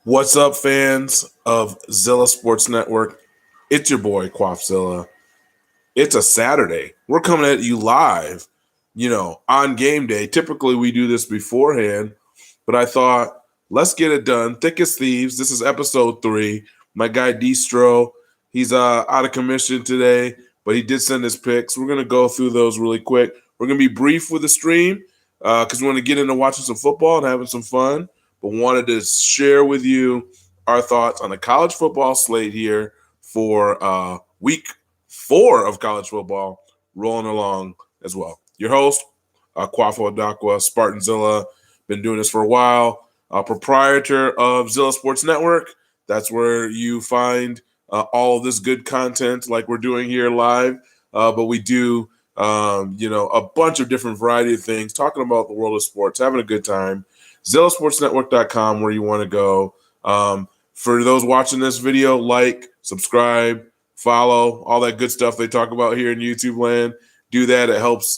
What's up, fans of Zilla Sports Network? It's your boy, Quaffzilla. It's a Saturday. We're coming at you live, on game day. Typically, we do this beforehand, but I thought, let's get it done. Thick as Thieves. This is episode 3. My guy, Distro, he's out of commission today, but he did send his picks. We're going to go through those really quick. We're going to be brief with the stream because we want to get into watching some football and having some fun, but wanted to share with you our thoughts on the college football slate here for week 4 of college football rolling along as well. Your host, Kwafo Adakwa, Spartanzilla, been doing this for a while. Proprietor of Zilla Sports Network. That's where you find all of this good content like we're doing here live. But we do, a bunch of different variety of things, talking about the world of sports, having a good time. ZillaSportsNetwork.com, where you want to go. For those watching this video, like, subscribe, follow, all that good stuff they talk about here in YouTube land. Do that. It helps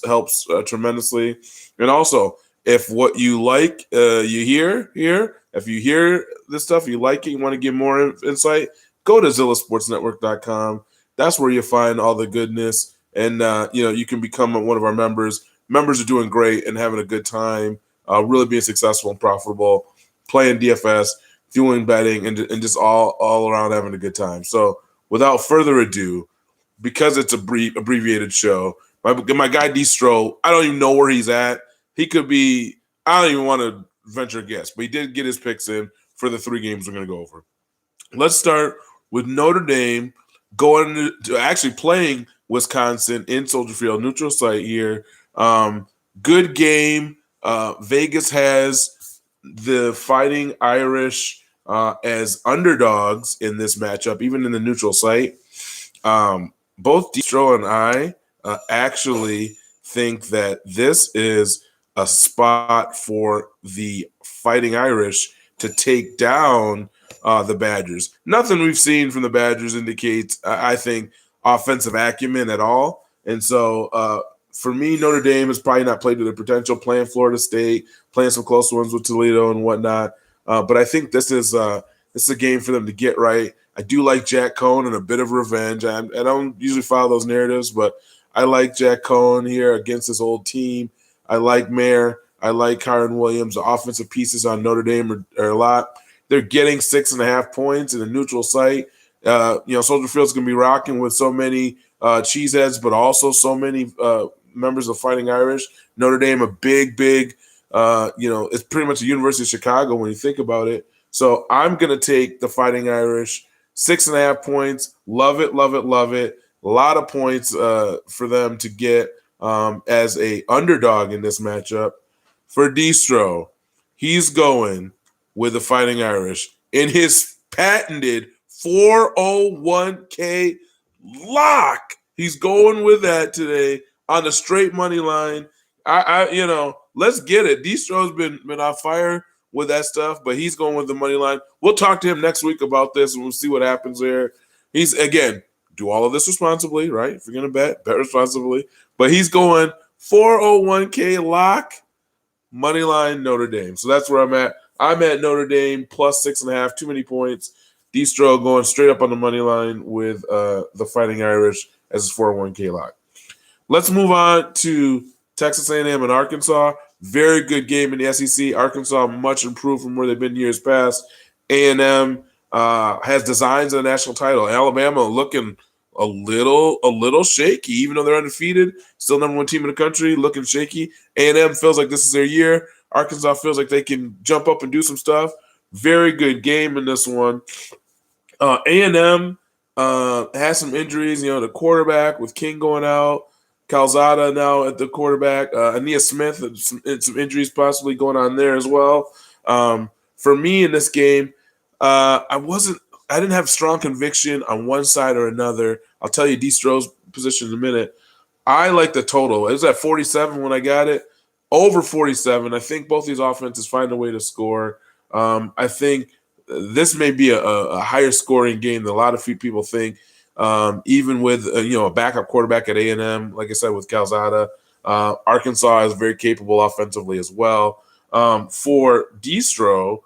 tremendously. And also, if what you like, you hear here, if you hear this stuff, you like it, you want to get more insight, go to ZillaSportsNetwork.com. That's where you find all the goodness. And, you can become one of our members. Members are doing great and having a good time, really being successful and profitable, playing DFS, doing betting, and just all around having a good time. So without further ado, because it's a abbreviated show, my guy Distro, I don't even know where he's at. He could be, I don't even want to venture a guess, but he did get his picks in for the 3 games we're going to go over. Let's start with Notre Dame going to actually playing Wisconsin in Soldier Field, neutral site here. Good game. Vegas has the Fighting Irish as underdogs in this matchup, even in the neutral site. Both Distro and I actually think that this is a spot for the Fighting Irish to take down the Badgers. Nothing we've seen from the Badgers indicates, I think, offensive acumen at all. And so for me, Notre Dame has probably not played to their potential, playing Florida State, playing some close ones with Toledo and whatnot. But I think this is a game for them to get right. I do like Jack Cohn and a bit of revenge. I don't usually follow those narratives, but I like Jack Cohn here against his old team. I like Mayer. I like Kyron Williams. The offensive pieces on Notre Dame are a lot. They're getting 6.5 points in a neutral site. Soldier Field's going to be rocking with so many cheeseheads, but also so many members of Fighting Irish. Notre Dame, a big, it's pretty much the University of Chicago when you think about it. So I'm going to take the Fighting Irish, 6.5 points. Love it, love it, love it. A lot of points for them to get as a underdog in this matchup. For Distro, he's going with the Fighting Irish in his patented 401k lock. He's going with that today on the straight money line. Let's get it. Distro's been on fire with that stuff, but he's going with the money line. We'll talk to him next week about this, and we'll see what happens there. He's, again, do all of this responsibly, right? If you're going to bet responsibly. But he's going 401k lock, money line, Notre Dame. So that's where I'm at. I'm at Notre Dame plus 6.5, too many points. Distro going straight up on the money line with the Fighting Irish as his 401k lock. Let's move on to Texas A&M and Arkansas. Very good game in the SEC. Arkansas much improved from where they've been years past. A&M has designs of the national title. Alabama looking a little shaky, even though they're undefeated. Still number 1 team in the country, looking shaky. A&M feels like this is their year. Arkansas feels like they can jump up and do some stuff. Very good game in this one. A&M has some injuries. The quarterback with King going out. Calzada now at the quarterback. Aeneas Smith, some injuries possibly going on there as well. For me in this game, I didn't have strong conviction on one side or another. I'll tell you Distro's position in a minute. I like the total. It was at 47 when I got it. Over 47. I think both these offenses find a way to score. I think this may be a higher scoring game than a lot of people think. Even with a backup quarterback at A&M, like I said, with Calzada, Arkansas is very capable offensively as well. For Distro,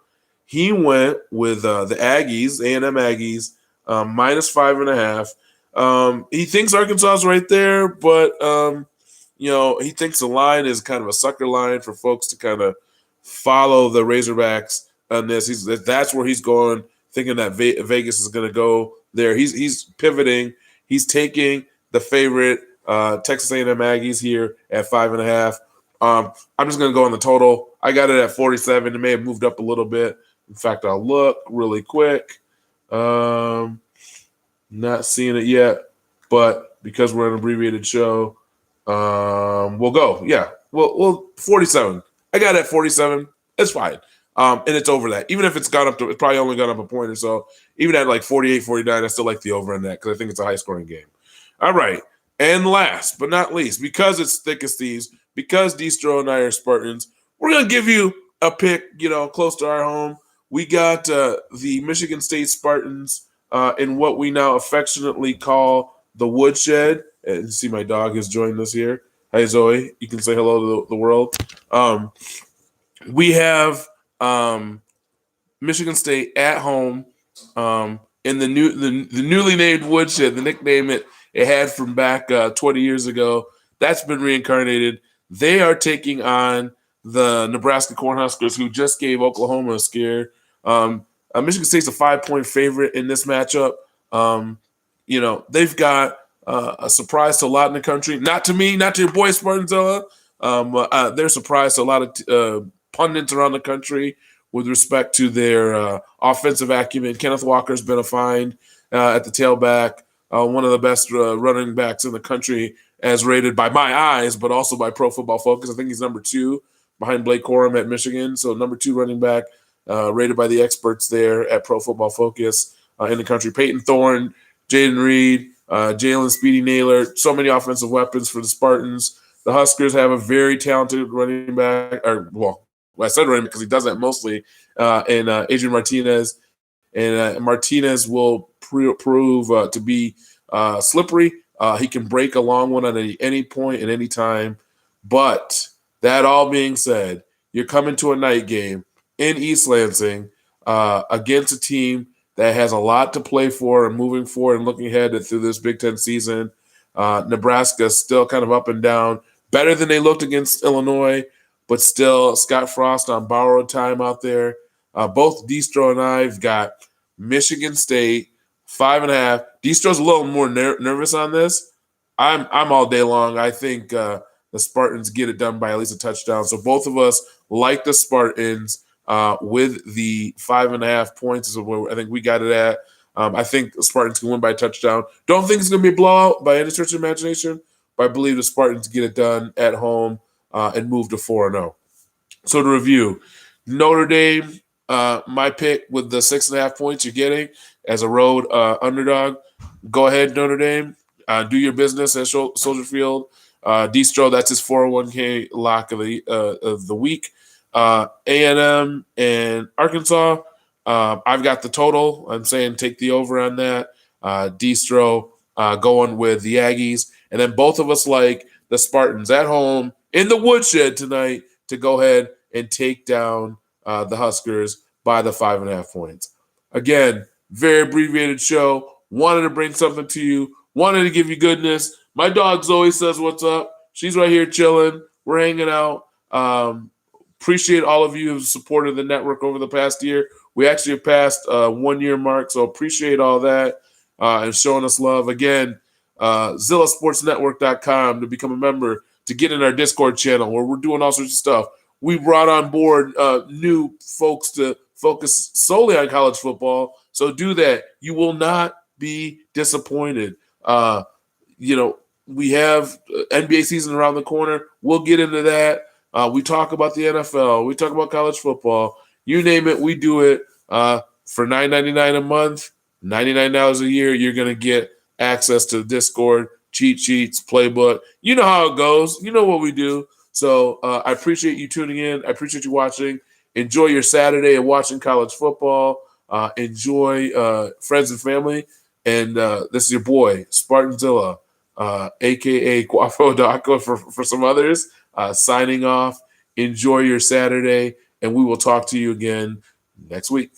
He went with the Aggies, A&M Aggies, minus 5.5. He thinks Arkansas is right there, but he thinks the line is kind of a sucker line for folks to kind of follow the Razorbacks on this. That's where he's going, thinking that Vegas is going to go there. He's pivoting. He's taking the favorite Texas A&M Aggies here at 5.5. I'm just going to go on the total. I got it at 47. It may have moved up a little bit. In fact, I'll look really quick. Not seeing it yet, but because we're an abbreviated show, we'll go. Yeah, we'll 47. I got it at 47. It's fine. And it's over that. Even if it's probably only gone up a point or so. Even at like 48, 49, I still like the over on that because I think it's a high-scoring game. All right. And last but not least, because it's thick as thieves, because Distro and I are Spartans, we're going to give you a pick, close to our home. We got the Michigan State Spartans in what we now affectionately call the Woodshed. And you see my dog has joined us here. Hi, Zoe. You can say hello to the world. We have Michigan State at home in the newly named Woodshed, the nickname it had from back 20 years ago. That's been reincarnated. They are taking on the Nebraska Cornhuskers, who just gave Oklahoma a scare. Michigan State's a 5-point favorite in this matchup. They've got a surprise to a lot in the country. Not to me, not to your boy Spartanzilla. They're surprised to a lot of pundits around the country with respect to their offensive acumen. Kenneth Walker's been a find at the tailback, one of the best running backs in the country as rated by my eyes, but also by Pro Football Focus. I think he's number 2 behind Blake Corum at Michigan. So number 2 running back rated by the experts there at Pro Football Focus in the country. Peyton Thorne, Jaden Reed, Jalen Speedy Naylor, so many offensive weapons for the Spartans. The Huskers have a very talented running back, I said running because he does that mostly, and Adrian Martinez. And Martinez will prove to be slippery. He can break a long one at any point at any time. But that all being said, you're coming to a night game in East Lansing against a team that has a lot to play for and moving forward and looking ahead through this Big Ten season. Nebraska still kind of up and down, better than they looked against Illinois, but still Scott Frost on borrowed time out there. Both Distro and I have got Michigan State 5.5. Distro's a little more nervous on this. I'm all day long. I think the Spartans get it done by at least a touchdown. So both of us like the Spartans with the 5.5 points is where I think we got it at. I think the Spartans can win by a touchdown. Don't think it's going to be a blowout by any stretch of imagination, but I believe the Spartans get it done at home and move to 4-0. So to review, Notre Dame, my pick with the 6.5 points you're getting as a road underdog. Go ahead, Notre Dame. Do your business at Soldier Field. Distro, that's his 401k lock of the week. A&M and Arkansas, I've got the total. I'm saying take the over on that. Distro going with the Aggies. And then both of us like the Spartans at home in the Woodshed tonight to go ahead and take down the Huskers by the 5.5 points. Again, very abbreviated show. Wanted to bring something to you. Wanted to give you goodness. My dog Zoe says what's up. She's right here chilling. We're hanging out. Appreciate all of you who've supported the network over the past year. We actually have passed 1 year mark, so appreciate all that and showing us love. Again, ZillaSportsNetwork.com to become a member, to get in our Discord channel where we're doing all sorts of stuff. We brought on board new folks to focus solely on college football, so do that. You will not be disappointed. We have NBA season around the corner. We'll get into that. We talk about the NFL. We talk about college football. You name it, we do it. For $9.99 a month, $99 a year, you're going to get access to Discord, cheat sheets, playbook. You know how it goes. You know what we do. So I appreciate you tuning in. I appreciate you watching. Enjoy your Saturday and watching college football. Enjoy friends and family. And this is your boy, Spartanzilla, a.k.a. Guapo Daco for some others, signing off. Enjoy your Saturday, and we will talk to you again next week.